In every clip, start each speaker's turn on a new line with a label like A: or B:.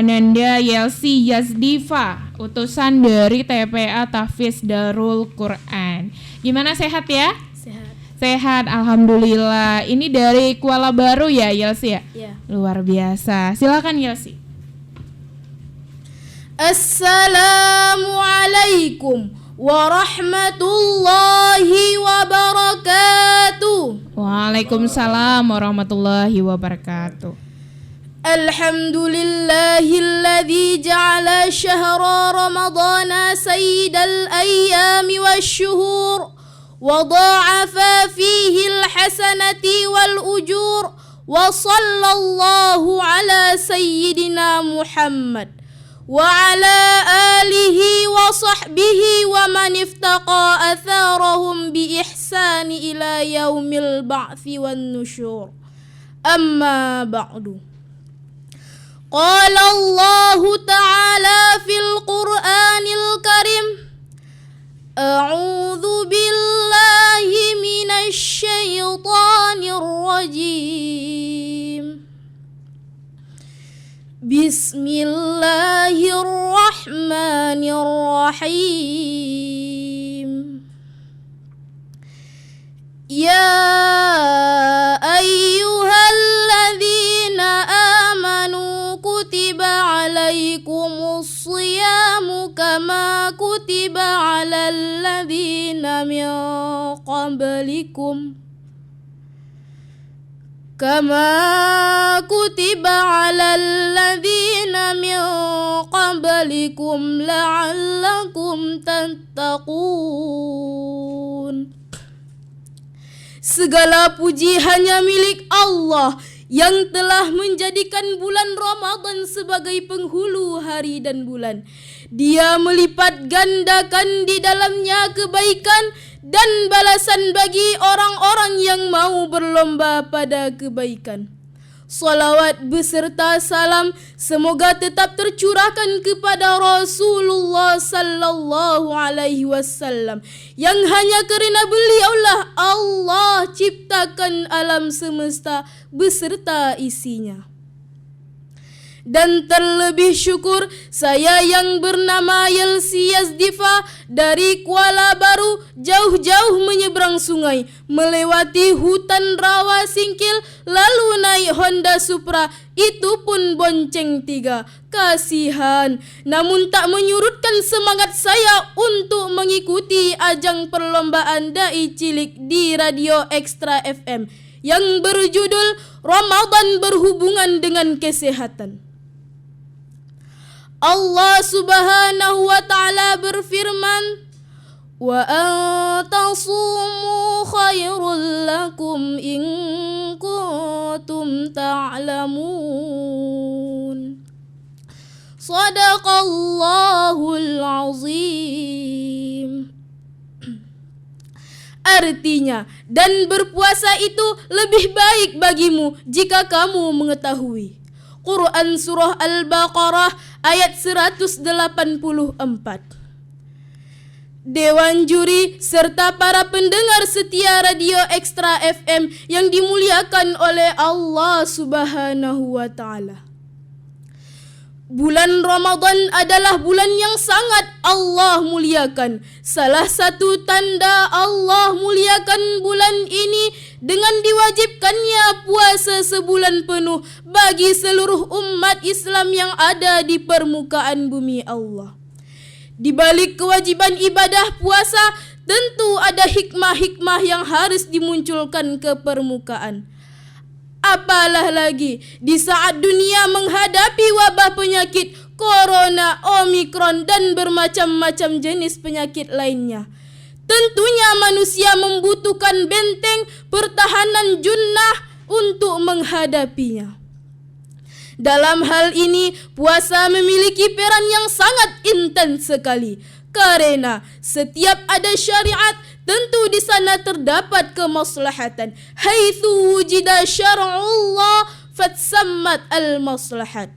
A: Ananda Yelsi Yazdiva, utusan dari TPA Tahfiz Darul Quran. Gimana, sehat ya?
B: Sehat.
A: Sehat, alhamdulillah. Ini dari Kuala Baru ya, Yelsi ya?
B: Ya.
A: Luar biasa. Silakan Yelsi.
B: Assalamualaikum warahmatullahi wabarakatuh.
A: Waalaikumsalam warahmatullahi wabarakatuh.
B: Alhamdulillahilladzi ja'ala syahra ramadana sayyidal ayyami wasyuhur wa dha'afa fihi alhasanati wal ujur wa sallallahu ala sayyidina Muhammad wa ala alihi wa sahbihi wa man iftaqa atharahum bi ihsani ila yaumil ba'thi wan nusyur. Amma ba'du. Qala Allah ta'ala fil Qur'anil Karim, A'udzu billahi minasy syaithanir rajim. Bismillahirrahmanirrahim. Ya ayyuhalladzina amanu kutiba alaikumus shiyamu kama kutiba alal ladzina min qablikum kama kutiba alal ladzina min qablikum la'allakum tattaqun. Segala puji hanya milik Allah yang telah menjadikan bulan Ramadan sebagai penghulu hari dan bulan. Dia melipat gandakan di dalamnya kebaikan dan balasan bagi orang-orang yang mau berlomba pada kebaikan. Salawat beserta salam semoga tetap tercurahkan kepada Rasulullah sallallahu alaihi wasallam yang hanya kerana beliaulah Allah ciptakan alam semesta beserta isinya. Dan terlebih syukur saya yang bernama Yelsi Yazdiva dari Kuala Baru jauh-jauh menyeberang sungai, melewati hutan rawa singkil, lalu naik Honda Supra, itu pun bonceng 3. Kasihan, namun tak menyurutkan semangat saya untuk mengikuti ajang perlombaan Dai Cilik di Radio Extra FM yang berjudul Ramadan Berhubungan dengan Kesehatan. Allah Subhanahu wa ta'ala berfirman, wa antasumu khairul lakum in kuntum ta'lamun. Sadaqallahul azim. Artinya, dan berpuasa itu lebih baik bagimu jika kamu mengetahui. Quran Surah Al-Baqarah ayat 184. Dewan juri serta para pendengar setia Radio Extra FM yang dimuliakan oleh Allah Subhanahu wa ta'ala. Bulan Ramadan adalah bulan yang sangat Allah muliakan. Salah satu tanda Allah muliakan bulan ini dengan diwajibkannya puasa sebulan penuh bagi seluruh umat Islam yang ada di permukaan bumi Allah. Di balik kewajiban ibadah puasa, tentu ada hikmah-hikmah yang harus dimunculkan ke permukaan. Apalah lagi di saat dunia menghadapi wabah penyakit Corona, Omikron dan bermacam-macam jenis penyakit lainnya. Tentunya manusia membutuhkan benteng pertahanan junnah untuk menghadapinya. Dalam hal ini, puasa memiliki peran yang sangat intens sekali. Karena setiap ada syariat, tentu di sana terdapat kemaslahatan. Haitsu wujida syar'ullah fatsammat al-maslahat.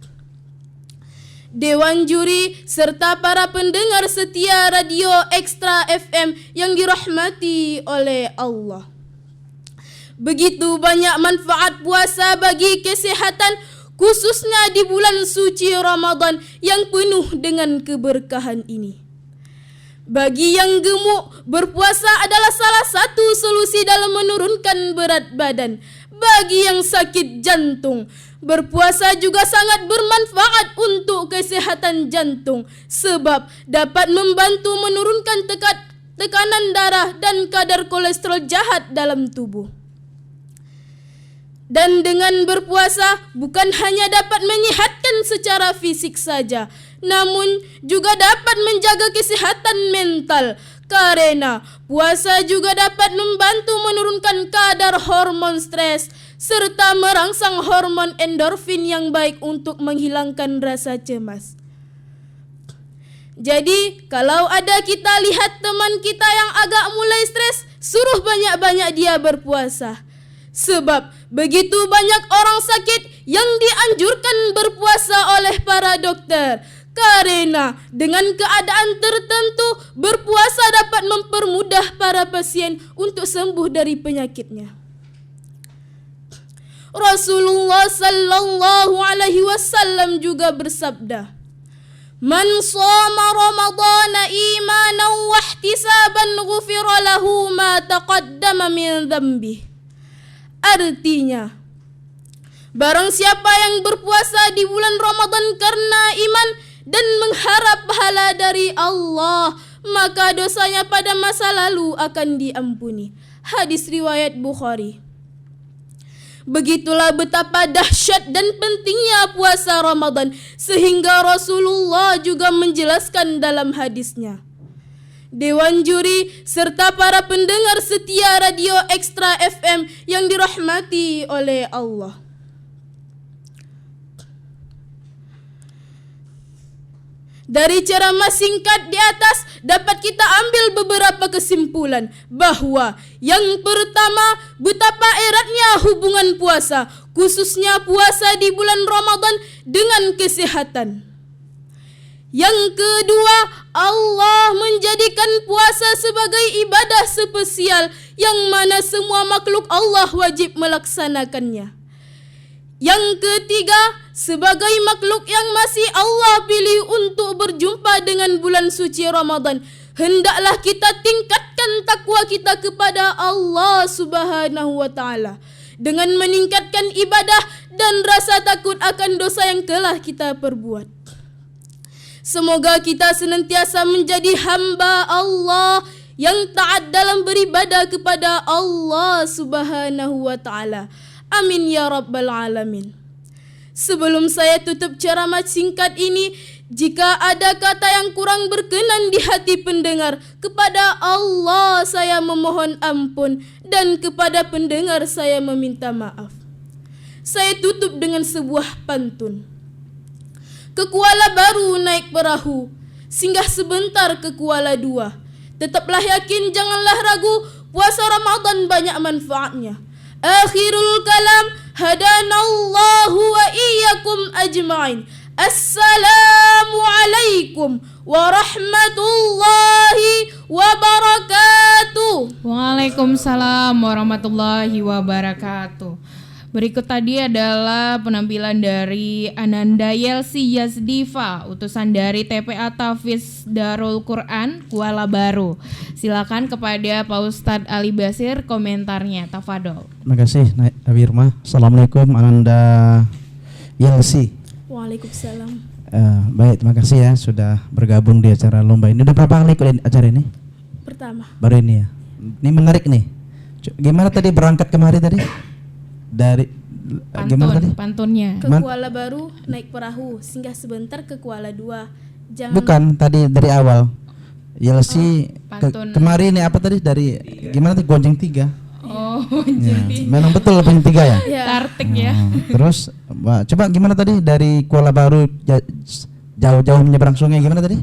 B: Dewan juri serta para pendengar setia Radio Extra FM yang dirahmati oleh Allah. Begitu banyak manfaat puasa bagi kesehatan, khususnya di bulan suci Ramadan yang penuh dengan keberkahan ini. Bagi yang gemuk, berpuasa adalah salah satu solusi dalam menurunkan berat badan. Bagi yang sakit jantung, berpuasa juga sangat bermanfaat untuk kesehatan jantung sebab dapat membantu menurunkan tekanan darah dan kadar kolesterol jahat dalam tubuh. Dan dengan berpuasa bukan hanya dapat menyehatkan secara fisik saja, namun juga dapat menjaga kesehatan mental. Karena puasa juga dapat membantu menurunkan kadar hormon stres serta merangsang hormon endorfin yang baik untuk menghilangkan rasa cemas. Jadi, kalau ada kita lihat teman kita yang agak mulai stres, suruh banyak-banyak dia berpuasa. Sebab begitu banyak orang sakit yang dianjurkan berpuasa oleh para dokter. Karena dengan keadaan tertentu, berpuasa dapat mempermudah para pasien untuk sembuh dari penyakitnya. Rasulullah sallallahu alaihi wasallam juga bersabda, "Man shoma Ramadana imanan wa ihtisaban ghufira lahu ma taqaddama min dhanbihi." Artinya, barang siapa yang berpuasa di bulan Ramadan karena iman dan mengharap pahala dari Allah, maka dosanya pada masa lalu akan diampuni. Hadis riwayat Bukhari. Begitulah betapa dahsyat dan pentingnya puasa Ramadan, sehingga Rasulullah juga menjelaskan dalam hadisnya. Dewan juri serta para pendengar setia Radio Ekstra FM yang dirahmati oleh Allah. Dari ceramah singkat di atas dapat kita ambil beberapa kesimpulan bahwa yang pertama, betapa eratnya hubungan puasa, khususnya puasa di bulan Ramadan dengan kesehatan. Yang kedua, Allah menjadikan puasa sebagai ibadah spesial yang mana semua makhluk Allah wajib melaksanakannya. Yang ketiga, sebagai makhluk yang masih Allah pilih untuk berjumpa dengan bulan suci Ramadan, hendaklah kita tingkatkan takwa kita kepada Allah Subhanahu wa taala dengan meningkatkan ibadah dan rasa takut akan dosa yang telah kita perbuat. Semoga kita senantiasa menjadi hamba Allah yang taat dalam beribadah kepada Allah Subhanahu wa taala. Amin ya rabbal alamin. Sebelum saya tutup ceramah singkat ini, jika ada kata yang kurang berkenan di hati pendengar, kepada Allah saya memohon ampun dan kepada pendengar saya meminta maaf. Saya tutup dengan sebuah pantun. Ke Kuala Baru naik perahu, singgah sebentar ke Kuala Dua. Tetaplah yakin, janganlah ragu, puasa Ramadan banyak manfaatnya. Akhirul kalam, hadanallahu wa iyyakum ajma'in. Assalamualaikum warahmatullahi wabarakatuh.
A: Waalaikumsalam warahmatullahi wabarakatuh. Berikut tadi adalah penampilan dari Ananda Yelsi Yazdifa, utusan dari TPA Tahfiz Darul Quran Kuala Baru. Silakan kepada Pak Ustadz Ali Basir komentarnya. Tafadol.
C: Terima kasih Abi Irma. Assalamualaikum Ananda Yelsi.
B: Waalaikumsalam.
C: Baik, terima kasih ya sudah bergabung di acara lomba ini. Udah berapa kali ikut acara ini?
B: Pertama.
C: Baru ini ya. Ini menarik nih. Gimana tadi berangkat kemari tadi? Dari gimana tadi?
A: Pantunnya.
B: Ke Kuala Baru naik perahu, singgah sebentar ke Kuala Dua. Jangan
C: Bukan, tadi dari awal. Yelsi kemari ini apa tadi? Dari gimana tadi? Gonjeng 3.
A: Oh,
C: Ya,
A: jadi
C: memang betul Gonjeng 3 ya?
B: ya.
A: tartik ya.
C: Terus coba gimana tadi dari Kuala Baru jauh-jauh menyeberang sungai gimana tadi?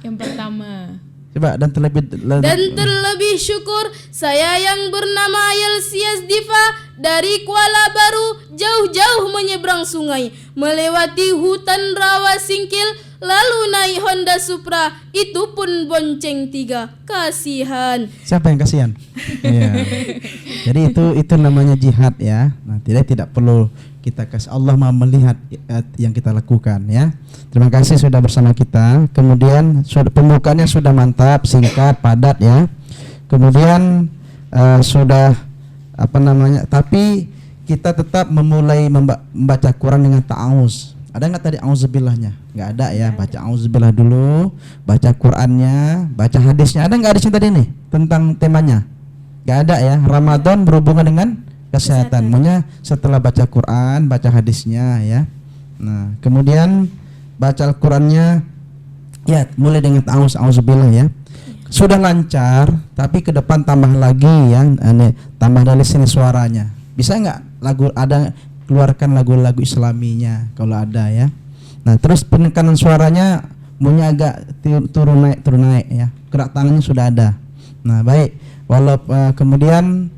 A: Yang pertama.
C: Coba dan
B: terlebih syukur saya yang bernama Yelsi Yazdifa dari Kuala Baru jauh-jauh menyeberang seberang sungai, melewati hutan rawa singkil, lalu naik Honda Supra, itu pun bonceng 3. Kasihan.
C: Siapa yang kasihan? Iya. Jadi itu namanya jihad ya. Nah, tidak perlu kita kasih, Allah Maha melihat yang kita lakukan ya. Terima kasih sudah bersama kita. Kemudian pembukaannya sudah mantap, singkat, padat ya. Kemudian sudah tapi kita tetap memulai membaca Quran dengan ta'awuz. Ada nggak tadi auzubillahnya? Nggak ada ya. Baca auzubillah dulu, baca Qurannya, baca hadisnya. Ada nggak hadisnya tadi nih tentang temanya? Nggak ada ya. Ramadan berhubungan dengan kesehatan. Maunya setelah baca Quran, baca hadisnya ya. Nah, kemudian baca Al-Qurannya ya mulai dengan ta'awuz, auzubillah ya. Sudah lancar, tapi ke depan tambah lagi ya, tambah dari sini suaranya. Bisa nggak keluarkan lagu-lagu Islaminya kalau ada ya. Nah, terus penekanan suaranya maunya agak turun naik ya. Gerak tangannya sudah ada. Nah, baik. Kemudian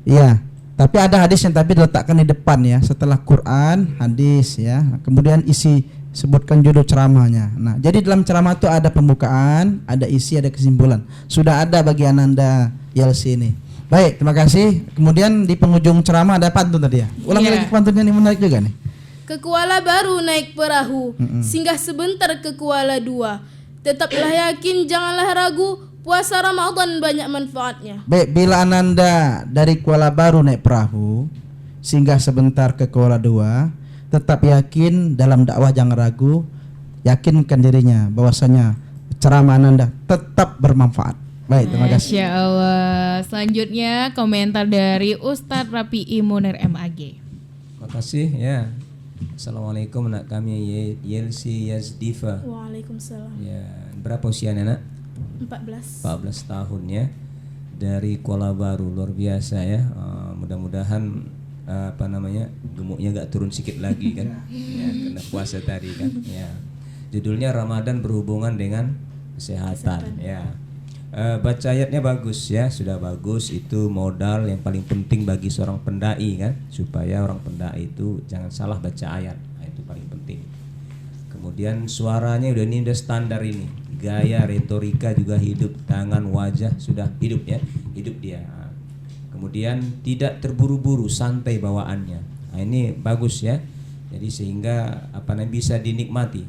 C: ya, tapi ada hadis yang tapi diletakkan di depan ya, setelah Quran, hadis ya. Kemudian sebutkan judul ceramahnya. Nah, jadi dalam ceramah itu ada pembukaan, ada isi, ada kesimpulan. Sudah ada bagi Ananda Yelsi ini. Baik, terima kasih. Kemudian di penghujung ceramah ada pantun tadi ya. Ulangi lagi pantunnya, ini menarik juga nih.
B: Ke Kuala Baru naik perahu, singgah sebentar ke Kuala Dua. Tetaplah yakin, janganlah ragu, puasa Ramadan banyak manfaatnya.
C: Baik, bila Ananda dari Kuala Baru naik perahu, singgah sebentar ke Kuala Dua, tetap yakin dalam dakwah, jangan ragu, yakinkan dirinya bahwasanya ceramah Ananda tetap bermanfaat. Baik, terima kasih.
A: Masya Allah. Selanjutnya komentar dari Ustadz Rafi'i Munir MAG.
D: Terima kasih ya. Assalamualaikum anak kami Yelsi Yazdifa.
B: Waalaikumsalam.
D: Ya, berapa usianya nak?
B: 14
D: tahun ya. Dari Kuala Baru, luar biasa ya. Mudah-mudahan gemuknya gak turun sedikit lagi kan ya, karena puasa tadi kan ya. Judulnya Ramadan berhubungan dengan kesehatan ya. Baca ayatnya bagus ya, sudah bagus. Itu modal yang paling penting bagi seorang pendai kan, supaya orang pendai itu jangan salah baca ayat. Nah, itu paling penting. Kemudian suaranya udah standar ini, gaya retorika juga hidup, tangan, wajah sudah hidup ya, hidup dia. Kemudian tidak terburu-buru, santai bawaannya. Nah, ini bagus ya. Jadi sehingga bisa dinikmati.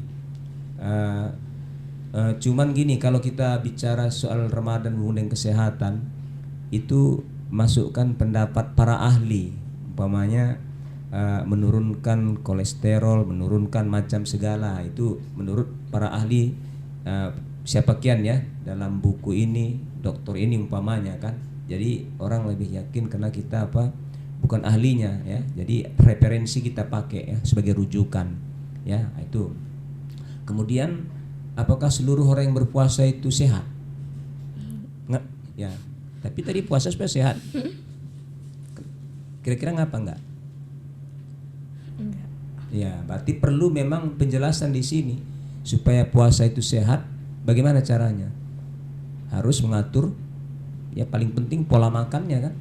D: Cuman gini, kalau kita bicara soal Ramadan dengan kesehatan, itu masukkan pendapat para ahli. Umpamanya menurunkan kolesterol, menurunkan macam segala. Itu menurut para ahli, siapa kian ya dalam buku ini, dokter ini umpamanya kan. Jadi orang lebih yakin karena kita bukan ahlinya ya. Jadi referensi kita pakai ya sebagai rujukan ya, itu. Kemudian apakah seluruh orang yang berpuasa itu sehat? Enggak ya. Tapi tadi puasa supaya sehat. Kira-kira ngapa enggak?
B: Enggak.
D: Ya, berarti perlu memang penjelasan di sini supaya puasa itu sehat. Bagaimana caranya? Harus mengatur. Ya paling penting pola makannya kan.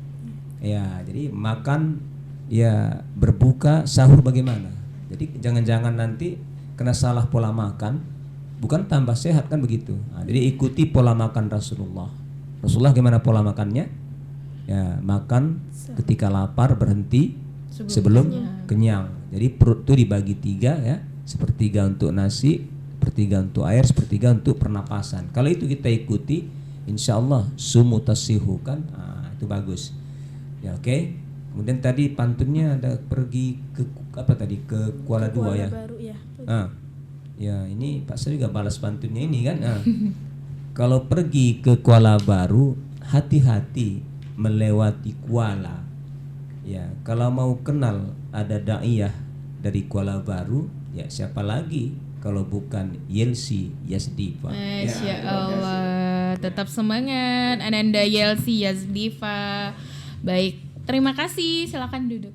D: Ya, jadi makan ya, berbuka, sahur bagaimana. Jadi jangan-jangan nanti kena salah pola makan, bukan tambah sehat kan begitu. Nah, jadi ikuti pola makan Rasulullah. Rasulullah gimana pola makannya? Ya, makan ketika lapar, berhenti sebelum kenyang. Jadi perut itu dibagi 3 ya, sepertiga untuk nasi, sepertiga untuk air, sepertiga untuk pernapasan. Kalau itu kita ikuti, insya Allah sumu tasihu kan, itu bagus ya. Oke. Kemudian tadi pantunnya ada pergi ke ke Kuala Dua ya.
B: Baru, ya.
D: Ya ini Pak saya juga balas pantunnya ini kan. Kalau pergi ke Kuala Baru, hati-hati melewati Kuala ya. Kalau mau kenal ada daiyah dari Kuala Baru ya, siapa lagi kalau bukan Yelsi Yazdifa.
A: Masya Allah. Tetap semangat Ananda Yelsi Yazdifa. Baik, terima kasih. Silakan duduk.